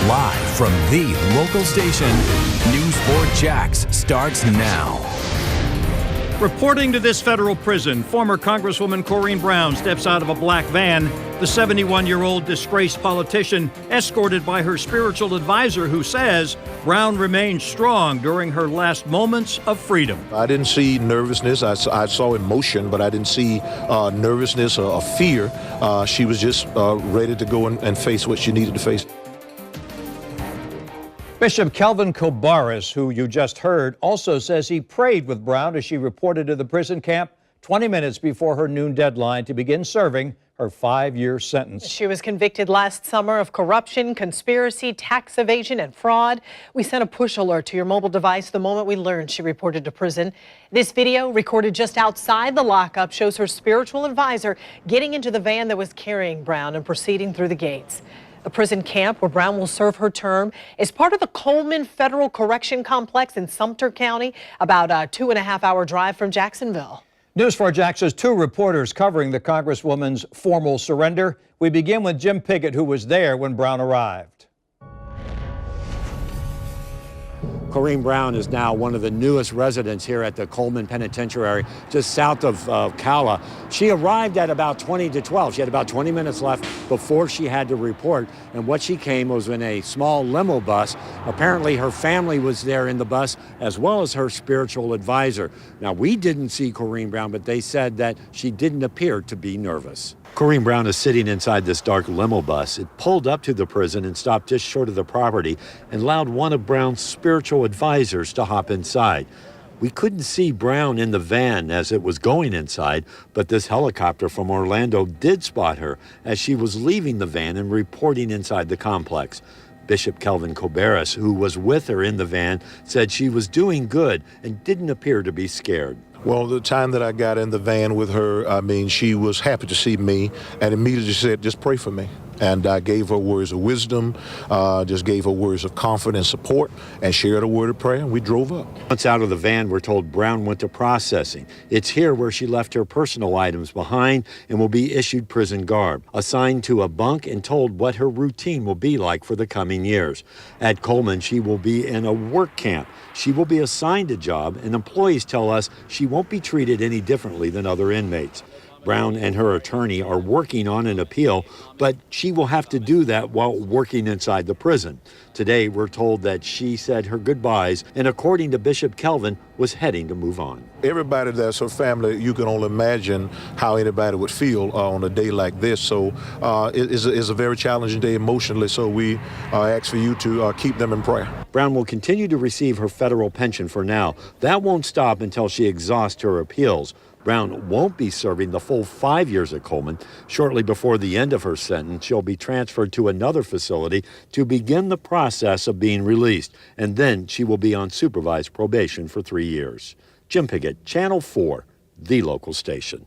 Live from the local station, News 4 Jax starts now. Reporting to this federal prison, former Congresswoman Corrine Brown steps out of a black van. The 71-year-old disgraced politician escorted by her spiritual advisor who says Brown remained strong during her last moments of freedom. I didn't see nervousness. I saw emotion, but I didn't see nervousness or fear. She was just ready to go and face what she needed to face. Bishop Kelvin Kobaris, who you just heard, also says he prayed with Brown as she reported to the prison camp 20 minutes before her noon deadline to begin serving her 5-year sentence. She was convicted last summer of corruption, conspiracy, tax evasion, and fraud. We sent a push alert to your mobile device the moment we learned she reported to prison. This video, recorded just outside the lockup, shows her spiritual advisor getting into the van that was carrying Brown and proceeding through the gates. The prison camp where Brown will serve her term is part of the Coleman Federal Correction Complex in Sumter County, about a 2.5-hour drive from Jacksonville. News 4 Jax has 2 reporters covering the Congresswoman's formal surrender. We begin with Jim Piggott, who was there when Brown arrived. Corrine Brown is now one of the newest residents here at the Coleman Penitentiary, just south of Calla. She arrived at about 20 to 12. She had about 20 minutes left before she had to report. And what she came was in a small limo bus. Apparently her family was there in the bus, as well as her spiritual advisor. Now, we didn't see Corrine Brown, but they said that she didn't appear to be nervous. Corrine Brown is sitting inside this dark limo bus. It pulled up to the prison and stopped just short of the property and allowed one of Brown's spiritual advisors to hop inside. We couldn't see Brown in the van as it was going inside, but this helicopter from Orlando did spot her as she was leaving the van and reporting inside the complex. Bishop Kelvin Kobaris, who was with her in the van, said she was doing good and didn't appear to be scared. Well, the time that I got in the van with her, she was happy to see me and immediately said, just pray for me. And I gave her words of wisdom, just gave her words of confidence, support, and shared a word of prayer, and we drove up. Once out of the van, we're told Brown went to processing. It's here where she left her personal items behind and will be issued prison garb, assigned to a bunk and told what her routine will be like for the coming years. At Coleman, she will be in a work camp. She will be assigned a job, and employees tell us she won't be treated any differently than other inmates. Brown and her attorney are working on an appeal, but she will have to do that while working inside the prison. Today, we're told that she said her goodbyes and, according to Bishop Kelvin, was heading to move on. Everybody that's her family, you can only imagine how anybody would feel on a day like this. So it is a very challenging day emotionally, so we ask for you to keep them in prayer. Brown will continue to receive her federal pension for now. That won't stop until she exhausts her appeals. Brown won't be serving the full 5 years at Coleman. Shortly before the end of her sentence, she'll be transferred to another facility to begin the process of being released, and then she will be on supervised probation for 3 years. Jim Piggott, Channel 4, the local station.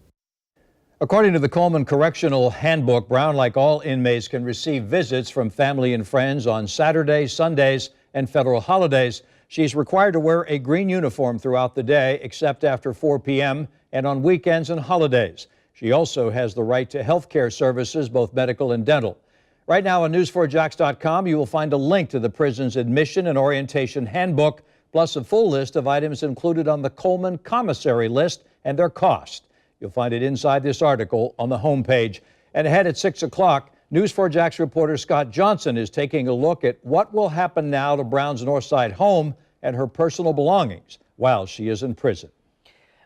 According to the Coleman Correctional Handbook, Brown, like all inmates, can receive visits from family and friends on Saturdays, Sundays, and federal holidays. She's required to wear a green uniform throughout the day, except after 4 p.m. and on weekends and holidays. She also has the right to health care services, both medical and dental. Right now on News4Jax.com, you will find a link to the prison's admission and orientation handbook, plus a full list of items included on the Coleman commissary list and their cost. You'll find it inside this article on the homepage. And ahead at 6 o'clock, News4Jax reporter Scott Johnson is taking a look at what will happen now to Brown's Northside home and her personal belongings while she is in prison.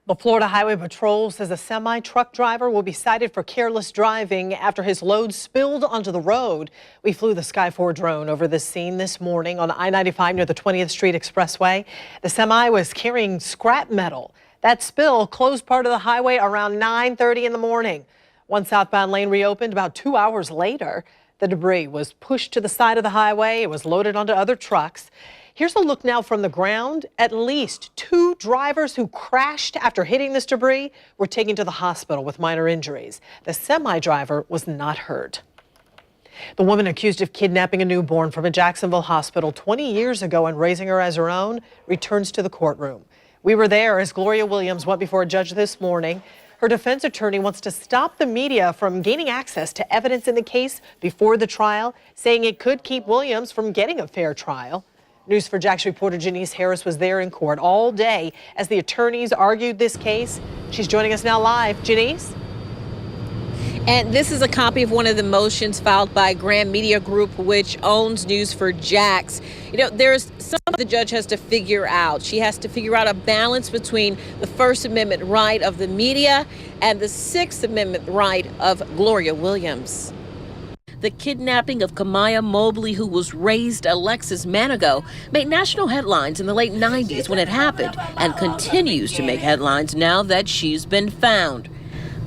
The Florida Highway Patrol says a semi-truck driver will be cited for careless driving after his load spilled onto the road. We flew the Sky 4 drone over this scene this morning on I-95 near the 20th Street Expressway. The semi was carrying scrap metal. That spill closed part of the highway around 9:30 in the morning. One southbound lane reopened about 2 hours later. The debris was pushed to the side of the highway. It was loaded onto other trucks. Here's a look now from the ground. At least 2 drivers who crashed after hitting this debris were taken to the hospital with minor injuries. The semi-driver was not hurt. The woman accused of kidnapping a newborn from a Jacksonville hospital 20 years ago and raising her as her own returns to the courtroom. We were there as Gloria Williams went before a judge this morning. Her defense attorney wants to stop the media from gaining access to evidence in the case before the trial, saying it could keep Williams from getting a fair trial. News4JAX reporter Janice Harris was there in court all day as the attorneys argued this case. She's joining us now live. Janice? And this is a copy of one of the motions filed by Graham Media Group, which owns News4JAX. You know, there's something the judge has to figure out. She has to figure out a balance between the First Amendment right of the media and the Sixth Amendment right of Gloria Williams. The kidnapping of Kamiyah Mobley, who was raised Alexis Manigault, made national headlines in the late 90s when it happened and continues to make headlines now that she's been found.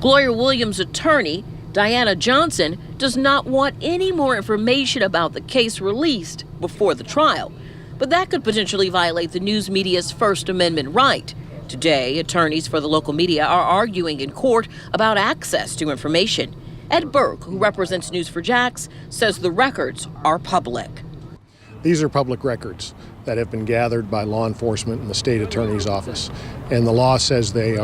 Gloria Williams' attorney, Diana Johnson, does not want any more information about the case released before the trial. But that could potentially violate the news media's First Amendment right. Today, attorneys for the local media are arguing in court about access to information. Ed Burke, who represents News4JAX, says the records are public. These are public records that have been gathered by law enforcement and the state attorney's office. And the law says they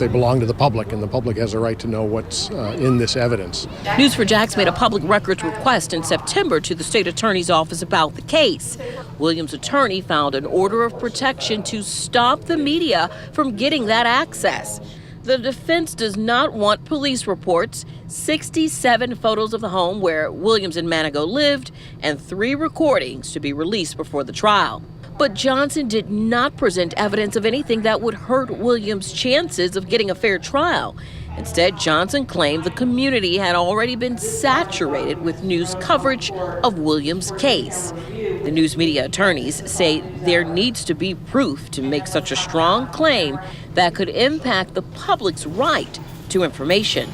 belong to the public, and the public has a right to know what's in this evidence. News4JAX made a public records request in September to the state attorney's office about the case. Williams' attorney filed an order of protection to stop the media from getting that access. The defense does not want police reports, 67 photos of the home where Williams and Manigault lived, and 3 recordings to be released before the trial. But Johnson did not present evidence of anything that would hurt Williams' chances of getting a fair trial. Instead, Johnson claimed the community had already been saturated with news coverage of Williams' case. The news media attorneys say there needs to be proof to make such a strong claim that could impact the public's right to information.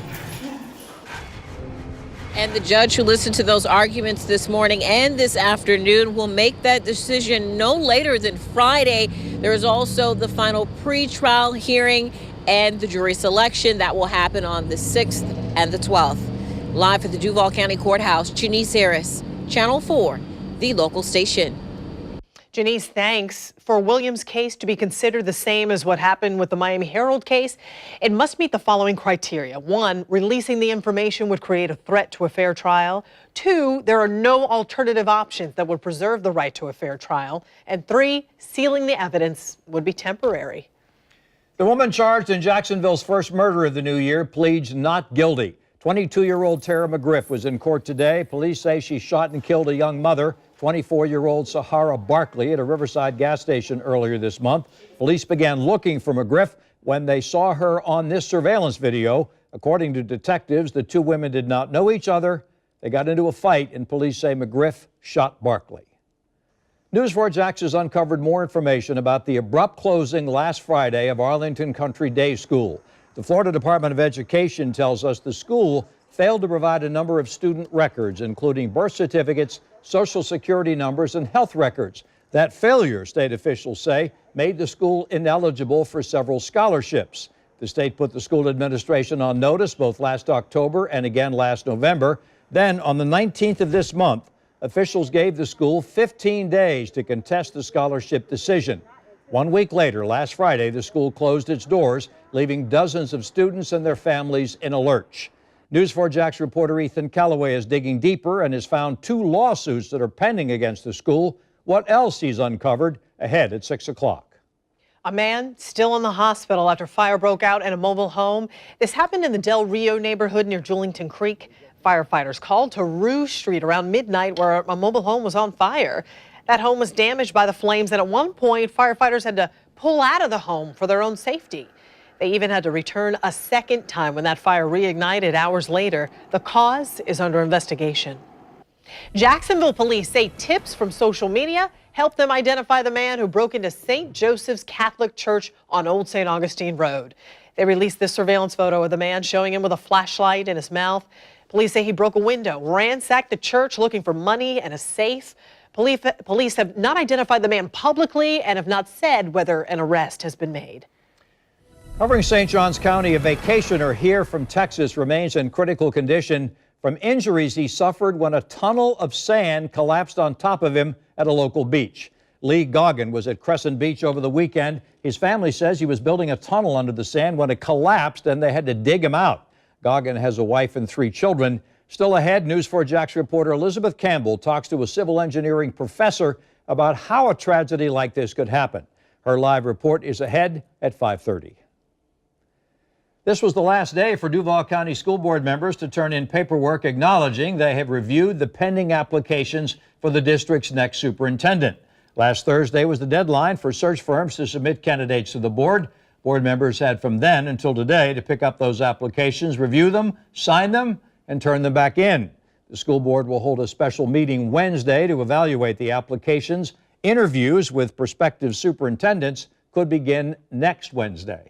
And the judge who listened to those arguments this morning and this afternoon will make that decision no later than Friday. There is also the final pre-trial hearing and the jury selection that will happen on the 6th and the 12th. Live at the Duval County Courthouse, Janice Harris, Channel 4, the local station. Janice, thanks. For Williams' case to be considered the same as what happened with the Miami Herald case, it must meet the following criteria. 1, releasing the information would create a threat to a fair trial. 2, there are no alternative options that would preserve the right to a fair trial. And 3, sealing the evidence would be temporary. The woman charged in Jacksonville's first murder of the new year pleads not guilty. 22-year-old Tara McGriff was in court today. Police say she shot and killed a young mother, 24-year-old Sahara Barkley, at a Riverside gas station earlier this month. Police began looking for McGriff when they saw her on this surveillance video. According to detectives, the 2 women did not know each other. They got into a fight, and police say McGriff shot Barkley. News4JAX has uncovered more information about the abrupt closing last Friday of Arlington Country Day School. The Florida Department of Education tells us the school failed to provide a number of student records, including birth certificates, social security numbers, and health records. That failure, state officials say, made the school ineligible for several scholarships. The state put the school administration on notice both last October and again last November. Then, on the 19th of this month, officials gave the school 15 days to contest the scholarship decision. 1 week later, last Friday, the school closed its doors, leaving dozens of students and their families in a lurch. News4JAX reporter Ethan Callaway is digging deeper and has found 2 lawsuits that are pending against the school. What else he's uncovered ahead at 6 o'clock. A man still in the hospital after fire broke out in a mobile home. This happened in the Del Rio neighborhood near Julington Creek. Firefighters called to Rouge Street around midnight where a mobile home was on fire. That home was damaged by the flames, and at one point, firefighters had to pull out of the home for their own safety. They even had to return a second time when that fire reignited hours later. The cause is under investigation. Jacksonville police say tips from social media helped them identify the man who broke into St. Joseph's Catholic Church on Old St. Augustine Road. They released this surveillance photo of the man showing him with a flashlight in his mouth. Police say he broke a window, ransacked the church looking for money and a safe. Police have not identified the man publicly and have not said whether an arrest has been made. Covering St. Johns County, a vacationer here from Texas remains in critical condition from injuries he suffered when a tunnel of sand collapsed on top of him at a local beach. Lee Goggin was at Crescent Beach over the weekend. His family says he was building a tunnel under the sand when it collapsed and they had to dig him out. Goggin has a wife and 3 children. Still ahead, News4JAX reporter Elizabeth Campbell talks to a civil engineering professor about how a tragedy like this could happen. Her live report is ahead at 5:30. This was the last day for Duval County School Board members to turn in paperwork acknowledging they have reviewed the pending applications for the district's next superintendent. Last Thursday was the deadline for search firms to submit candidates to the board. Board members had from then until today to pick up those applications, review them, sign them, and turn them back in. The school board will hold a special meeting Wednesday to evaluate the applications. Interviews with prospective superintendents could begin next Wednesday.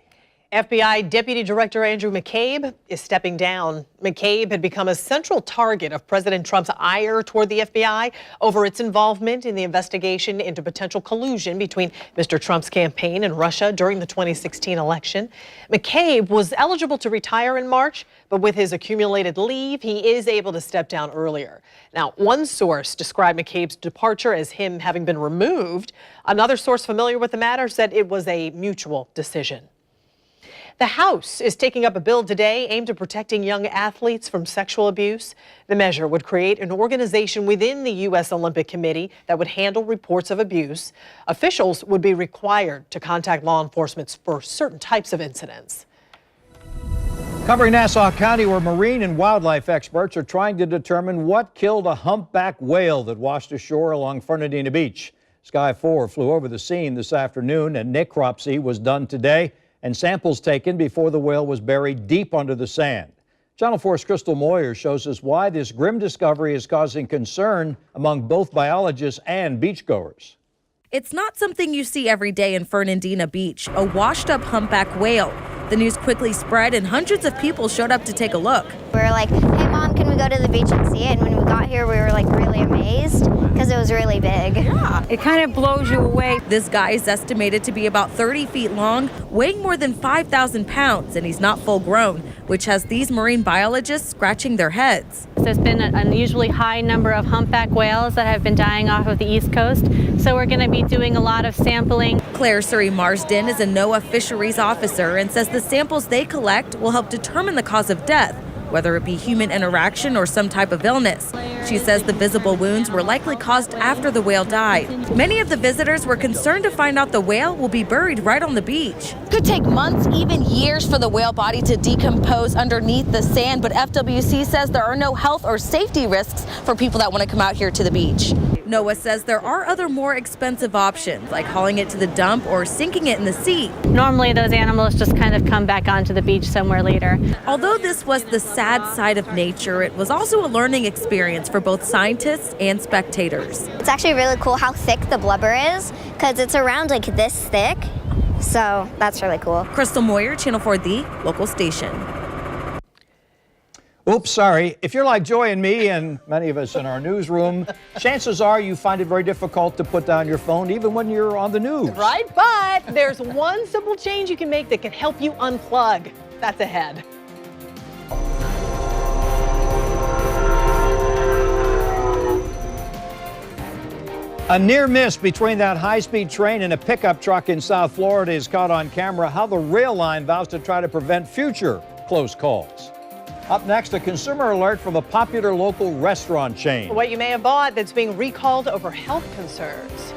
FBI Deputy Director Andrew McCabe is stepping down. McCabe had become a central target of President Trump's ire toward the FBI over its involvement in the investigation into potential collusion between Mr. Trump's campaign and Russia during the 2016 election. McCabe was eligible to retire in March, but with his accumulated leave, he is able to step down earlier. Now, one source described McCabe's departure as him having been removed. Another source familiar with the matter said it was a mutual decision. The House is taking up a bill today aimed at protecting young athletes from sexual abuse. The measure would create an organization within the U.S. Olympic Committee that would handle reports of abuse. Officials would be required to contact law enforcement for certain types of incidents. Covering Nassau County, where marine and wildlife experts are trying to determine what killed a humpback whale that washed ashore along Fernandina Beach. Sky 4 flew over the scene this afternoon, and necropsy was done today and samples taken before the whale was buried deep under the sand. Channel 4's Crystal Moyer shows us why this grim discovery is causing concern among both biologists and beachgoers. It's not something you see every day in Fernandina Beach, a washed-up humpback whale. The news quickly spread and hundreds of people showed up to take a look. We were like, hey Mom, can we go to the beach and see it? And when we got here, we were like really amazed because it was really big. Yeah, it kind of blows you away. This guy is estimated to be about 30 feet long, weighing more than 5,000 pounds, and he's not full grown, which has these marine biologists scratching their heads. There's been an unusually high number of humpback whales that have been dying off of the East Coast, so we're going to be doing a lot of sampling. Claire Surrey Marsden is a NOAA fisheries officer and says the samples they collect will help determine the cause of death, whether it be human interaction or some type of illness. She says the visible wounds were likely caused after the whale died. Many of the visitors were concerned to find out the whale will be buried right on the beach. It could take months, even years, for the whale body to decompose underneath the sand, but FWC says there are no health or safety risks for people that want to come out here to the beach. NOAA says there are other more expensive options, like hauling it to the dump or sinking it in the sea. Normally those animals just kind of come back onto the beach somewhere later. Although this was the sad side of nature, it was also a learning experience for both scientists and spectators. It's actually really cool how thick the blubber is because it's around like this thick. So that's really cool. Crystal Moyer, Channel 4, the local station. Oops, sorry. If you're like Joy and me and many of us in our newsroom, chances are you find it very difficult to put down your phone even when you're on the news. Right, but there's one simple change you can make that can help you unplug. That's ahead. A near miss between that high-speed train and a pickup truck in South Florida is caught on camera. How the rail line vows to try to prevent future close calls. Up next, a consumer alert from a popular local restaurant chain. What you may have bought that's being recalled over health concerns.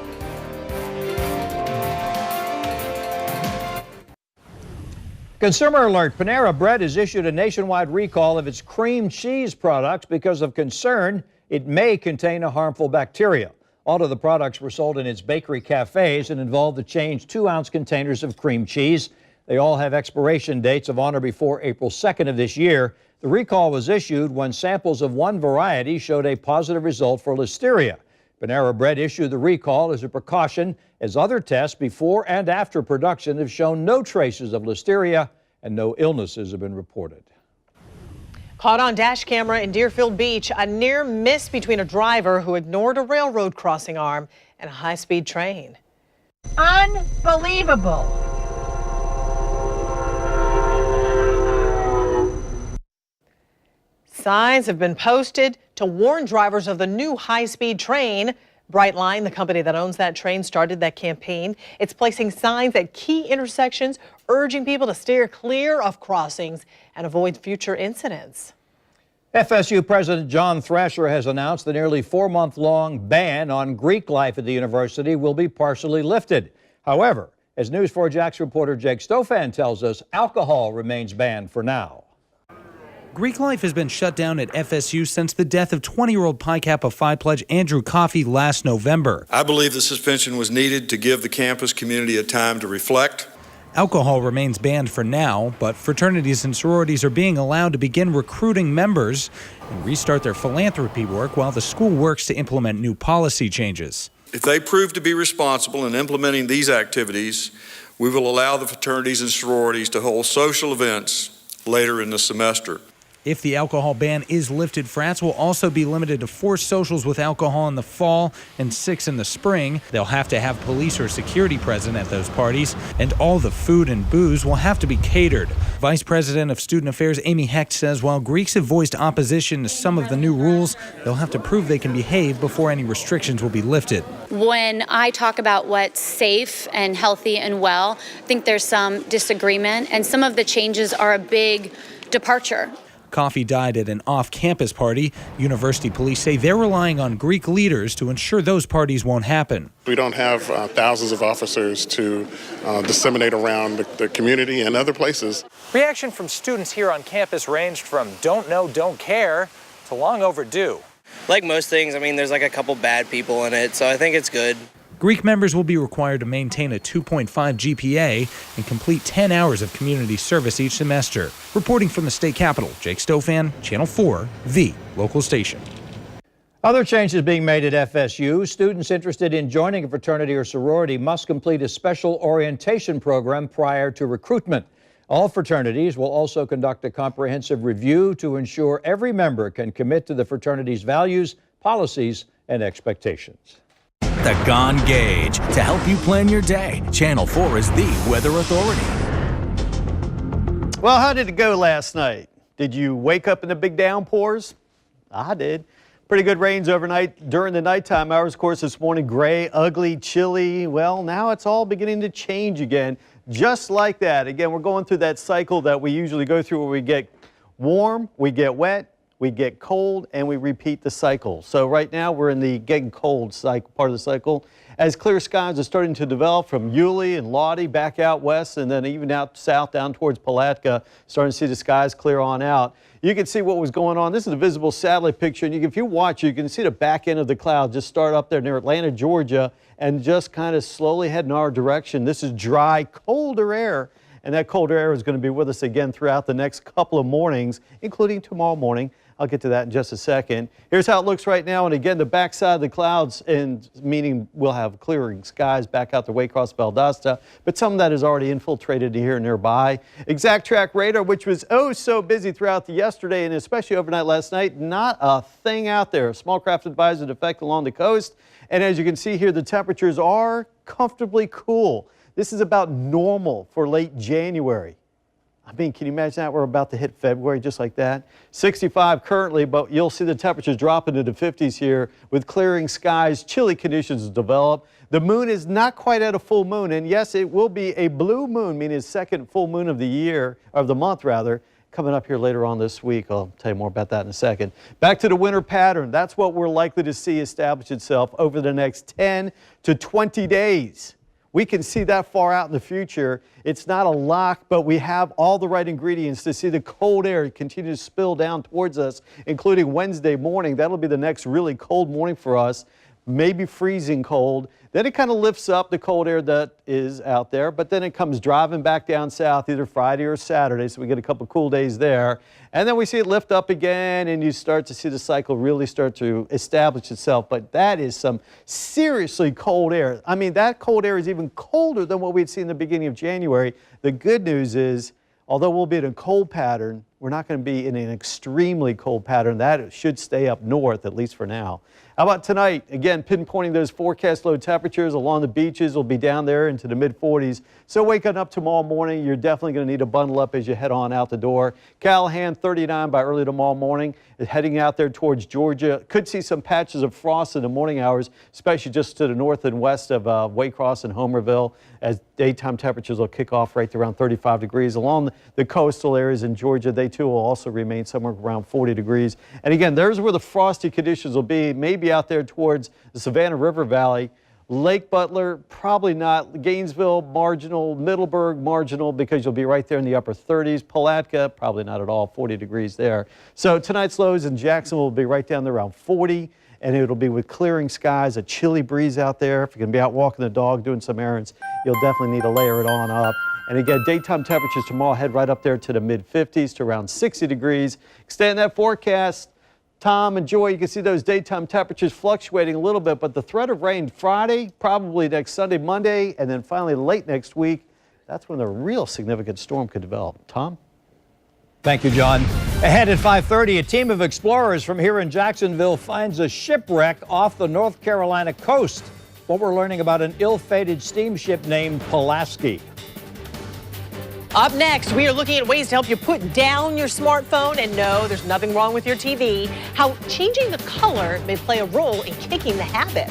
Consumer alert. Panera Bread has issued a nationwide recall of its cream cheese products because of concern it may contain a harmful bacteria. All of the products were sold in its bakery cafes and involved the chain's 2-ounce containers of cream cheese. They all have expiration dates of on or before April 2nd of this year. The recall was issued when samples of one variety showed a positive result for listeria. Panera Bread issued the recall as a precaution, as other tests before and after production have shown no traces of listeria and no illnesses have been reported. Caught on dash camera in Deerfield Beach, a near miss between a driver who ignored a railroad crossing arm and a high-speed train. Unbelievable. Signs have been posted to warn drivers of the new high-speed train. Brightline, the company that owns that train, started that campaign. It's placing signs at key intersections, urging people to steer clear of crossings and avoid future incidents. FSU President John Thrasher has announced the nearly 4-month-long ban on Greek life at the university will be partially lifted. However, as News 4 Jax reporter Jake Stofan tells us, alcohol remains banned for now. Greek life has been shut down at FSU since the death of 20-year-old Pi Kappa Phi Pledge Andrew Coffey last November. I believe the suspension was needed to give the campus community a time to reflect. Alcohol remains banned for now, but fraternities and sororities are being allowed to begin recruiting members and restart their philanthropy work while the school works to implement new policy changes. If they prove to be responsible in implementing these activities, we will allow the fraternities and sororities to hold social events later in the semester. If the alcohol ban is lifted, frats will also be limited to 4 socials with alcohol in the fall and 6 in the spring. They'll have to have police or security present at those parties, and all the food and booze will have to be catered. Vice President of Student Affairs Amy Hecht says while Greeks have voiced opposition to some of the new rules, they'll have to prove they can behave before any restrictions will be lifted. When I talk about what's safe and healthy and well, I think there's some disagreement, and some of the changes are a big departure. Coffey died at an off-campus party. University police say they're relying on Greek leaders to ensure those parties won't happen. We don't have thousands of officers to disseminate around the community and other places. Reaction from students here on campus ranged from don't know, don't care to long overdue. Like most things, I mean, there's like a couple bad people in it, so I think it's good. Greek members will be required to maintain a 2.5 GPA and complete 10 hours of community service each semester. Reporting from the state capitol, Jake Stofan, Channel 4, the local station. Other changes being made at FSU. Students interested in joining a fraternity or sorority must complete a special orientation program prior to recruitment. All fraternities will also conduct a comprehensive review to ensure every member can commit to the fraternity's values, policies, and expectations. The Gone Gauge. To help you plan your day, Channel 4 is the weather authority. Well, how did it go last night? Did you wake up in the big downpours? I did. Pretty good rains overnight during the nighttime hours. Of course, this morning, gray, ugly, chilly. Well, now it's all beginning to change again, just like that. Again, we're going through that cycle that we usually go through where we get warm, we get wet, we get cold, and we repeat the cycle. So right now we're in the getting cold cycle, part of the cycle, as clear skies are starting to develop from Yulee and Lottie back out west, and then even out south down towards Palatka, starting to see the skies clear on out. You can see what was going on. This is a visible satellite picture, and if you watch, you can see the back end of the cloud just start up there near Atlanta, Georgia, and just kind of slowly head in our direction. This is dry, colder air, and that colder air is going to be with us again throughout the next couple of mornings, including tomorrow morning. I'll get to that in just a second. Here's how it looks right now. And again, the backside of the clouds, and meaning we'll have clearing skies back out the Waycross Valdosta, but some of that is already infiltrated to here nearby. Exact track radar, which was oh so busy throughout the yesterday and especially overnight last night, not a thing out there. Small craft advisory in effect along the coast. And as you can see here, the temperatures are comfortably cool. This is about normal for late January. I mean, can you imagine that? We're about to hit February just like that. 65 currently, but you'll see the temperatures drop into the 50s here with clearing skies, chilly conditions develop. The moon is not quite at a full moon, and yes, it will be a blue moon, meaning second full moon of the year, of the month rather, coming up here later on this week. I'll tell you more about that in a second. Back to the winter pattern. That's what we're likely to see establish itself over the next 10 to 20 days. We can see that far out in the future. It's not a lock, but we have all the right ingredients to see the cold air continue to spill down towards us, including Wednesday morning. That'll be the next really cold morning for us, maybe freezing cold. Then it kind of lifts up the cold air that is out there, but then it comes driving back down south either Friday or Saturday, so we get a couple cool days there. And then we see it lift up again, and you start to see the cycle really start to establish itself. But that is some seriously cold air. I mean, that cold air is even colder than what we'd seen in the beginning of January. The good news is, although we'll be in a cold pattern, we're not going to be in an extremely cold pattern. That should stay up north, at least for now. How about tonight? Again, pinpointing those forecast low temperatures along the beaches will be down there into the mid-40s. So waking up tomorrow morning, you're definitely going to need to bundle up as you head on out the door. Callahan, 39 by early tomorrow morning. Heading out there towards Georgia. Could see some patches of frost in the morning hours, especially just to the north and west of Waycross and Homerville, as daytime temperatures will kick off right around 35 degrees. Along the coastal areas in Georgia, they too will also remain somewhere around 40 degrees. And again, there's where the frosty conditions will be, maybe out there towards the Savannah River Valley. Lake Butler, probably not. Gainesville, marginal. Middleburg, marginal, because you'll be right there in the upper 30s. Palatka, probably not at all, 40 degrees there. So tonight's lows in Jacksonville will be right down there around 40, and it'll be with clearing skies, a chilly breeze out there. If you're going to be out walking the dog, doing some errands, you'll definitely need to layer it on up. And again, daytime temperatures tomorrow head right up there to the mid-50s to around 60 degrees. Extend that forecast. Tom and Joy, you can see those daytime temperatures fluctuating a little bit, but the threat of rain Friday, probably next Sunday, Monday, and then finally late next week, that's when a real significant storm could develop. Tom? Thank you, John. Ahead at 5:30, a team of explorers from here in Jacksonville finds a shipwreck off the North Carolina coast. What we're learning about an ill-fated steamship named Pulaski. Up next, we are looking at ways to help you put down your smartphone. And no, there's nothing wrong with your TV. How changing the color may play a role in kicking the habit.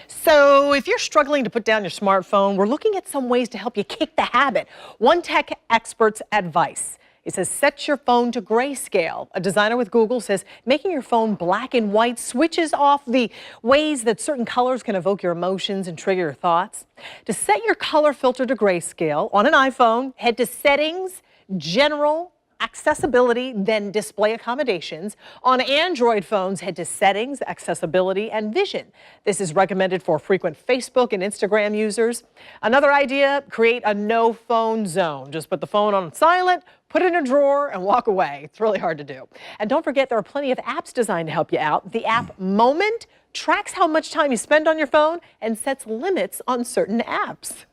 So if you're struggling to put down your smartphone, we're looking at some ways to help you kick the habit. One tech expert's advice. It says set your phone to grayscale. A designer with Google says making your phone black and white switches off the ways that certain colors can evoke your emotions and trigger your thoughts. To set your color filter to grayscale on an iPhone, head to Settings, General, Accessibility, then Display Accommodations. On Android phones, head to Settings, Accessibility, and Vision. This is recommended for frequent Facebook and Instagram users. Another idea, create a no phone zone. Just put the phone on silent, put it in a drawer, and walk away. It's really hard to do. And don't forget, there are plenty of apps designed to help you out. The app Moment tracks how much time you spend on your phone and sets limits on certain apps.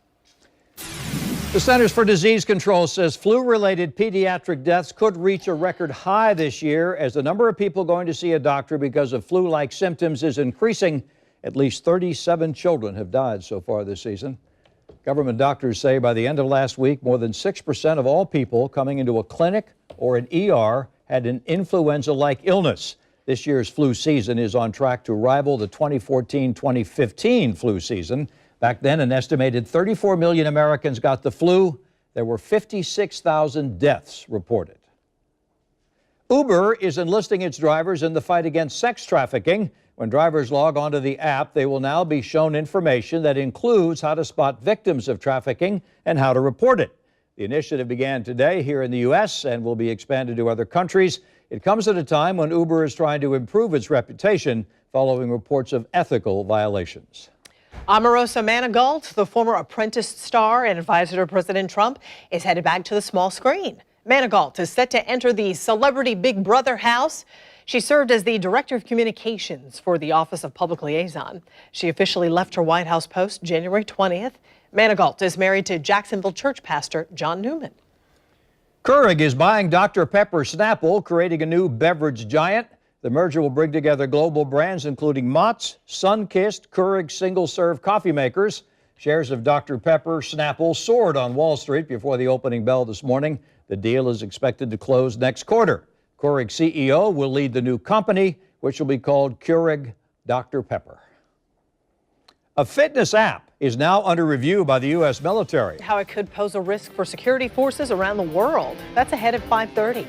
The Centers for Disease Control says flu-related pediatric deaths could reach a record high this year as the number of people going to see a doctor because of flu-like symptoms is increasing. At least 37 children have died so far this season. Government doctors say by the end of last week, more than 6% of all people coming into a clinic or an ER had an influenza-like illness. This year's flu season is on track to rival the 2014-2015 flu season. Back then, an estimated 34 million Americans got the flu. There were 56,000 deaths reported. Uber is enlisting its drivers in the fight against sex trafficking. When drivers log onto the app, they will now be shown information that includes how to spot victims of trafficking and how to report it. The initiative began today here in the U.S. and will be expanded to other countries. It comes at a time when Uber is trying to improve its reputation following reports of ethical violations. Omarosa Manigault, the former Apprentice star and advisor to President Trump, is headed back to the small screen. Manigault is set to enter the Celebrity Big Brother house. She served as the Director of Communications for the Office of Public Liaison. She officially left her White House post January 20th. Manigault is married to Jacksonville church pastor John Newman. Keurig is buying Dr. Pepper Snapple, creating a new beverage giant. The merger will bring together global brands including Mott's, Sunkist, Keurig single-serve coffee makers. Shares of Dr. Pepper Snapple soared on Wall Street before the opening bell this morning. The deal is expected to close next quarter. Keurig CEO will lead the new company, which will be called Keurig Dr. Pepper. A fitness app is now under review by the U.S. military. How it could pose a risk for security forces around the world. That's ahead at 5:30.